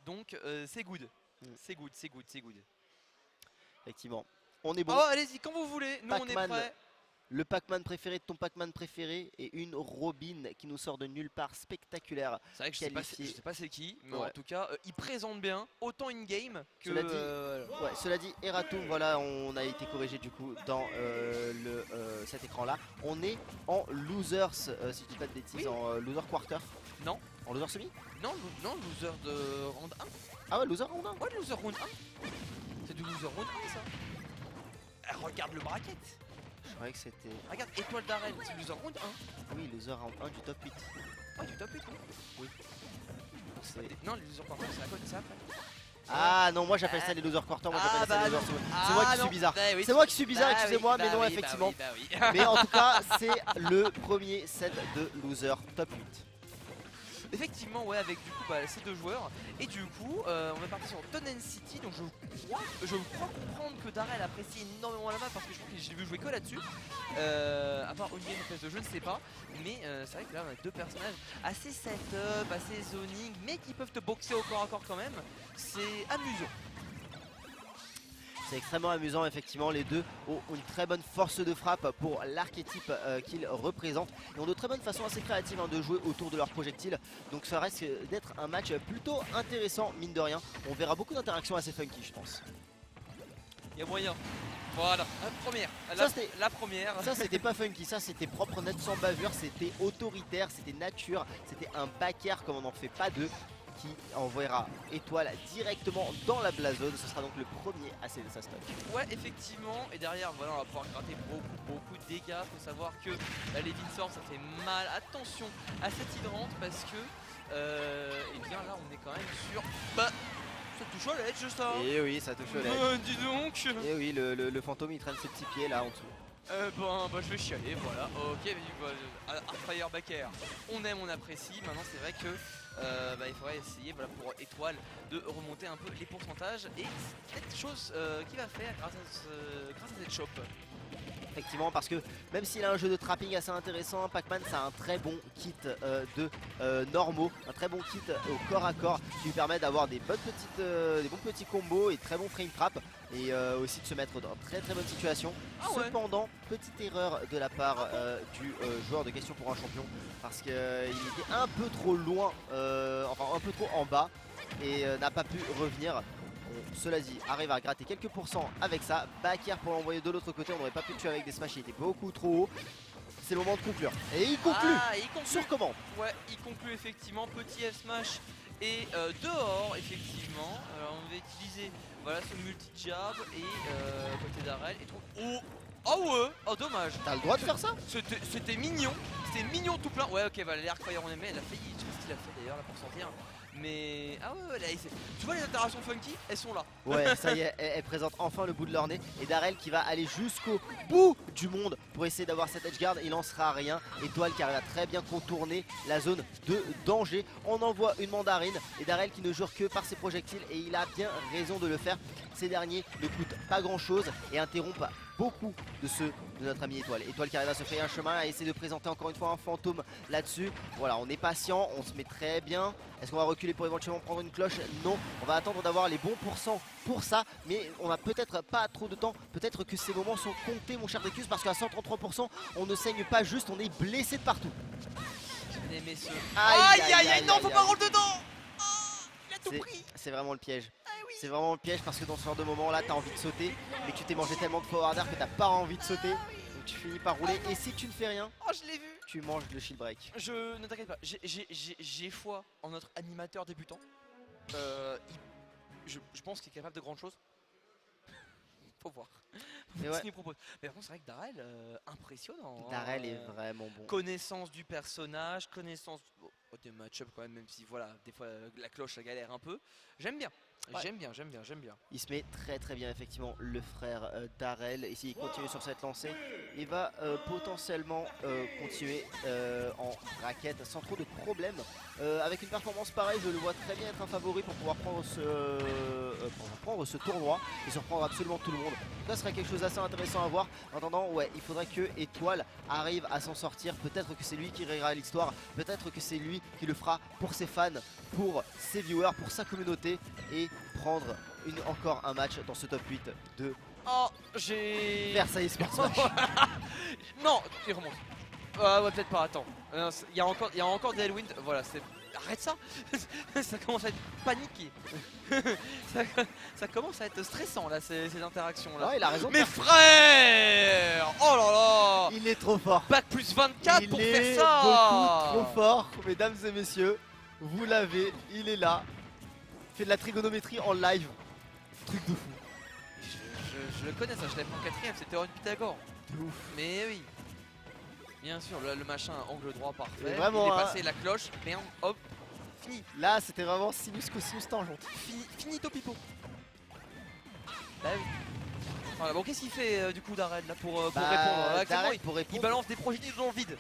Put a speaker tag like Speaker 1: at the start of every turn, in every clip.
Speaker 1: Donc c'est good. C'est good, c'est good, c'est good.
Speaker 2: Effectivement. On est bon.
Speaker 1: Oh, allez-y, quand vous voulez, nous on est prêts.
Speaker 2: Le Pac-Man préféré de ton Pac-Man préféré et une Robin qui nous sort de nulle part, spectaculaire.
Speaker 1: C'est vrai que je sais pas c'est qui, mais en tout cas, il présente bien, autant in-game que...
Speaker 2: Cela dit, Eratum, voilà, on a été corrigé du coup dans cet écran-là. On est en losers, si je dis pas de bêtises, en loser quarter.
Speaker 1: Non.
Speaker 2: En loser semi.
Speaker 1: Non, loser de round 1.
Speaker 2: Ah ouais, loser round 1.
Speaker 1: Ouais, loser round 1. C'est du loser round 1 ça. Regarde le bracket.
Speaker 2: Je croyais que c'était...
Speaker 1: Regarde, étoile d'arène, c'est loser round 1.
Speaker 2: Oui, loser round 1 du top 8.
Speaker 1: Ah, du top 8, oui. Non, les loser quarter, c'est à côté, c'est après.
Speaker 2: Ah non, moi j'appelle ça les loser quarter, moi j'appelle ça les loser semi. C'est moi qui suis bizarre.
Speaker 1: Oui,
Speaker 2: c'est moi qui suis bizarre, excusez-moi, mais non, effectivement. Mais en tout cas, c'est le premier set de loser top 8.
Speaker 1: Effectivement, ouais, avec du coup ces deux joueurs. Et du coup, on va partir sur Tonen City. Donc je crois comprendre que Darrell apprécie énormément la map parce que je crois que j'ai vu jouer que là-dessus. À part une game de je ne sais pas. Mais c'est vrai que là on a deux personnages assez setup, assez zoning, mais qui peuvent te boxer au corps à corps quand même. C'est amusant.
Speaker 2: C'est extrêmement amusant, effectivement. Les deux ont une très bonne force de frappe pour l'archétype qu'ils représentent et ont de très bonnes façons assez créatives de jouer autour de leurs projectiles. Donc ça risque d'être un match plutôt intéressant, mine de rien. On verra beaucoup d'interactions assez funky, je pense.
Speaker 1: Il y a moyen. Voilà, la première.
Speaker 2: Ça c'était pas funky, ça c'était propre, net, sans bavure, c'était autoritaire, c'était nature, c'était un backer comme on n'en fait pas deux, qui enverra étoile directement dans la Blazone. Ce sera donc le premier à céder sa stock.
Speaker 1: Ouais, effectivement, et derrière voilà, on va pouvoir gratter beaucoup de dégâts. Faut savoir que les Vinsors ça fait mal. Attention à cette hydrante parce que et bien là on est quand même sur ça touche au ledge ça.
Speaker 2: Et oui, ça touche au ledge.
Speaker 1: Dis donc.
Speaker 2: Et oui, le fantôme il traîne ses petits pieds là en dessous.
Speaker 1: Je vais chialer, voilà. Ok, Artfire Backer, on aime, on apprécie. Maintenant c'est vrai que il faudrait essayer pour étoile de remonter un peu les pourcentages. Et c'est quelque chose qu'il va faire grâce à cette shop.
Speaker 2: Effectivement, parce que même s'il a un jeu de trapping assez intéressant, Pac-Man ça a un très bon kit de normaux, un très bon kit au corps à corps qui lui permet d'avoir des bons petits combos et très bons frame trap et aussi de se mettre dans très bonne situation. Cependant, petite erreur de la part du joueur de Question pour un champion parce qu'il était un peu trop loin, enfin un peu trop en bas et n'a pas pu revenir. Cela dit, arrive à gratter quelques pourcents avec ça. Backer pour l'envoyer de l'autre côté. On n'aurait pas pu le tuer avec des smash, il était beaucoup trop haut. C'est le moment de conclure. Et il conclut, sur commande.
Speaker 1: Ouais, il conclut effectivement. Petit F smash et dehors effectivement. Alors on va utiliser ce multi-jab et côté d'Arel. Oh dommage.
Speaker 2: T'as le droit de faire ça?
Speaker 1: C'était mignon. C'était mignon tout plein. Ouais ok, l'Arcfire on aimait. Elle a failli. Je sais pas ce qu'il a fait d'ailleurs là pour sortir. Mais là, tu vois les interactions funky, elles sont là.
Speaker 2: Ouais, ça y est, elles présentent enfin le bout de leur nez. Et Darrell qui va aller jusqu'au bout du monde pour essayer d'avoir cette edgeguard. Il lancera rien. Étoile qui arrive à très bien contourner la zone de danger. On envoie une mandarine et Darrell qui ne jure que par ses projectiles et il a bien raison de le faire. Ces derniers ne coûtent pas grand chose et interrompent beaucoup de ceux de notre ami Étoile. Étoile qui arrive à se frayer un chemin, à essayer de présenter encore une fois un fantôme là-dessus. Voilà, on est patient, on se met très bien. Est-ce qu'on va reculer pour éventuellement prendre une cloche? Non, on va attendre d'avoir les bons pourcents pour ça, mais on n'a peut-être pas trop de temps. Peut-être que ces moments sont comptés, mon cher Dricus, parce qu'à 133%, on ne saigne pas juste, on est blessé de partout.
Speaker 1: J'ai aimé ce...
Speaker 2: Aïe,
Speaker 1: non, faut pas rentrer dedans. Il a tout pris.
Speaker 2: C'est vraiment le piège. C'est vraiment le piège parce que dans ce genre de moment là t'as envie de sauter mais tu t'es mangé tellement de forward air que t'as pas envie de sauter. Donc tu finis par rouler et si tu ne fais rien,
Speaker 1: je l'ai vu,
Speaker 2: tu manges le shield break.
Speaker 1: Ne t'inquiète pas, j'ai foi en notre animateur débutant. Je pense qu'il est capable de grandes choses. Faut voir. Mais par contre c'est vrai que Darrell impressionnant.
Speaker 2: Darrell est vraiment bon.
Speaker 1: Connaissance du personnage, connaissance des match-up quand même si voilà, des fois la cloche ça galère un peu. J'aime bien. Ouais. J'aime bien.
Speaker 2: Il se met très bien effectivement le frère Darrell. Et s'il continue sur cette lancée, il va potentiellement continuer en raquette sans trop de problèmes. Avec une performance pareille, je le vois très bien être un favori pour pouvoir prendre ce tournoi et surprendre absolument tout le monde. Ça serait quelque chose d'assez intéressant à voir. En attendant, il faudrait que Étoile arrive à s'en sortir. Peut-être que c'est lui qui réglera l'histoire. Peut-être que c'est lui qui le fera pour ses fans, pour ses viewers, pour sa communauté et prendre encore un match dans ce top 8 de
Speaker 1: Oh, j'ai...
Speaker 2: Versailles Sports Match.
Speaker 1: Non, il remonte. Ah ouais, peut-être pas, attends. Il y a encore des Hellwind. Voilà, c'est... Arrête ça. Ça commence à être paniqué. ça commence à être stressant là, ces interactions là.
Speaker 2: Ouais, il a raison.
Speaker 1: Mes frères. Oh là là.
Speaker 2: Il est trop fort.
Speaker 1: Bac plus 24 pour faire
Speaker 2: Il est
Speaker 1: ça.
Speaker 2: beaucoup trop fort, mesdames et messieurs. Vous l'avez, il est là. Il fait de la trigonométrie en live. Truc de fou.
Speaker 1: Je le connais ça, je l'ai fait en 4ème, c'était Théorème de Pythagore.
Speaker 2: De ouf.
Speaker 1: Mais oui. Bien sûr, le machin angle droit parfait.
Speaker 2: Et vraiment,
Speaker 1: il est
Speaker 2: hein.
Speaker 1: passé la cloche, merde, hop, fini.
Speaker 2: Là, c'était vraiment sinus cosinus tangente.
Speaker 1: Finito pipo. Bah oui. Voilà, bon, qu'est-ce qu'il fait du coup Darrell là pour répondre actuellement,
Speaker 2: Darrell, pour répondre.
Speaker 1: il balance des projectiles dans le vide.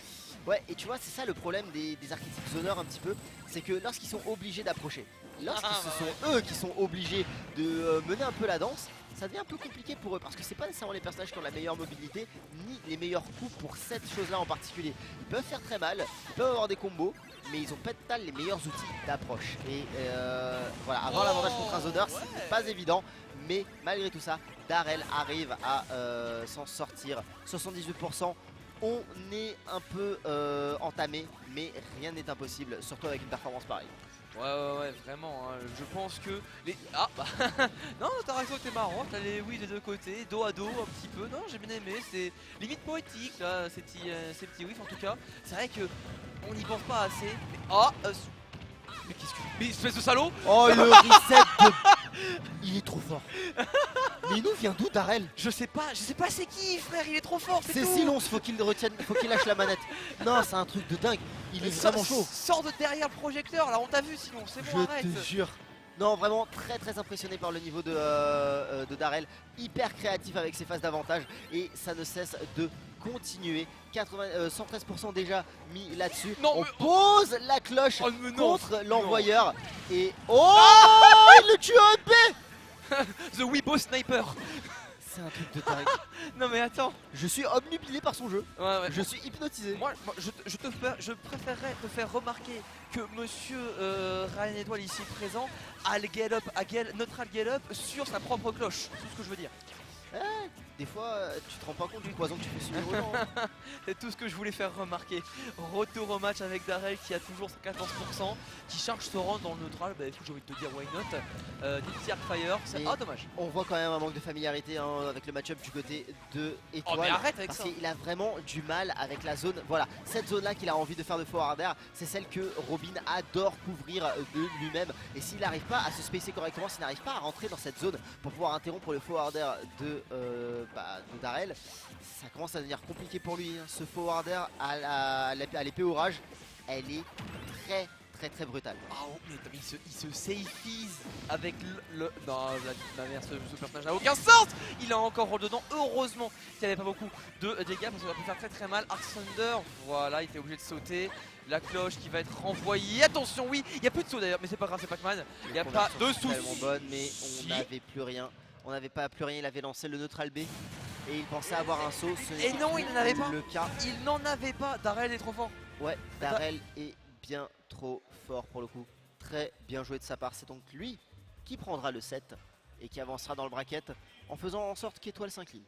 Speaker 2: Ouais, et tu vois, c'est ça le problème des archétypes zoneurs un petit peu, c'est que lorsqu'ils sont obligés d'approcher, lorsque ce sont eux qui sont obligés de mener un peu la danse, ça devient un peu compliqué pour eux parce que c'est pas nécessairement les personnages qui ont la meilleure mobilité ni les meilleurs coups pour cette chose là en particulier. Ils peuvent faire très mal, ils peuvent avoir des combos, mais ils ont pas les meilleurs outils d'approche. Et voilà, avoir l'avantage contre un zoneur, c'est pas évident, mais malgré tout ça, Darrell arrive à s'en sortir. 78%. On est un peu entamé, mais rien n'est impossible, surtout avec une performance pareille.
Speaker 1: Ouais, vraiment, hein. Je pense que les... Ah bah non, l'interaction était marrante, t'as les oui des deux côtés, dos à dos un petit peu, non j'ai bien aimé, c'est limite poétique là, ces petits whiffs en tout cas. C'est vrai que on n'y pense pas assez, mais... Oh mais qu'est-ce que... Mais espèce de salaud.
Speaker 2: Oh le reset de... Il est trop fort. Mais il nous vient d'où Darrell?
Speaker 1: Je sais pas c'est qui frère, il est trop fort,
Speaker 2: C'est
Speaker 1: tout.
Speaker 2: silence, faut qu'il retienne, faut qu'il lâche la manette. Non, c'est un truc de dingue, il est vraiment chaud.
Speaker 1: Sors de derrière le projecteur, là on t'a vu sinon, c'est bon, arrête.
Speaker 2: Je te jure. Non, vraiment très impressionné par le niveau de Darrell. Hyper créatif avec ses phases d'avantage et ça ne cesse de continuer. 113% déjà mis là-dessus. On pose la cloche contre l'envoyeur. Et oh, il le tue en MP.
Speaker 1: The Weibo Sniper.
Speaker 2: C'est un truc de taré.
Speaker 1: Non mais attends.
Speaker 2: Je suis obnubilé par son jeu.
Speaker 1: Ouais.
Speaker 2: Je suis hypnotisé.
Speaker 1: Moi je préférerais te faire remarquer que monsieur Ryan Étoile ici présent a le neutral get up sur sa propre cloche. C'est tout ce que je veux dire.
Speaker 2: Des fois, tu te rends pas compte du poison que tu fais subir aux gens. Hein.
Speaker 1: C'est tout ce que je voulais faire remarquer. Retour au match avec Darrell qui a toujours 14%, qui charge ce round dans le neutral. Bah écoute, j'ai envie de te dire why not. Nipsey Arcfire, c'est dommage.
Speaker 2: On voit quand même un manque de familiarité hein, avec le match-up du côté de Étoile.
Speaker 1: Oh mais arrête avec
Speaker 2: parce
Speaker 1: ça.
Speaker 2: qu'il a vraiment du mal avec la zone. Voilà, cette zone-là qu'il a envie de faire de forwarder, c'est celle que Robin adore couvrir de lui-même. Et s'il n'arrive pas à se spacer correctement, s'il n'arrive pas à rentrer dans cette zone pour pouvoir interrompre le forwarder de Darrell, ça commence à devenir compliqué pour lui. Hein. Ce forwarder à l'épée orage, elle est très brutale.
Speaker 1: Ah oh, mais il se safeise avec non, la merde, ce personnage n'a aucun sens. Il a encore roll dedans. Heureusement qu'il n'y avait pas beaucoup de dégâts parce qu'on va pu faire très mal. Arc Thunder, voilà, il était obligé de sauter. La cloche qui va être renvoyée. Attention, oui, il n'y a plus de saut d'ailleurs, mais c'est pas grave, c'est Pac-Man. Il n'y a pas de soucis.
Speaker 2: Tellement bonne, mais on n'avait plus rien. On n'avait pas plus rien, il avait lancé le neutral B et il pensait avoir un saut.
Speaker 1: Et non, il n'en avait pas.
Speaker 2: Le cas.
Speaker 1: Il n'en avait pas. Darrell est trop fort.
Speaker 2: Ouais, Darrell est bien trop fort pour le coup. Très bien joué de sa part. C'est donc lui qui prendra le 7 et qui avancera dans le bracket en faisant en sorte qu'Étoile s'incline.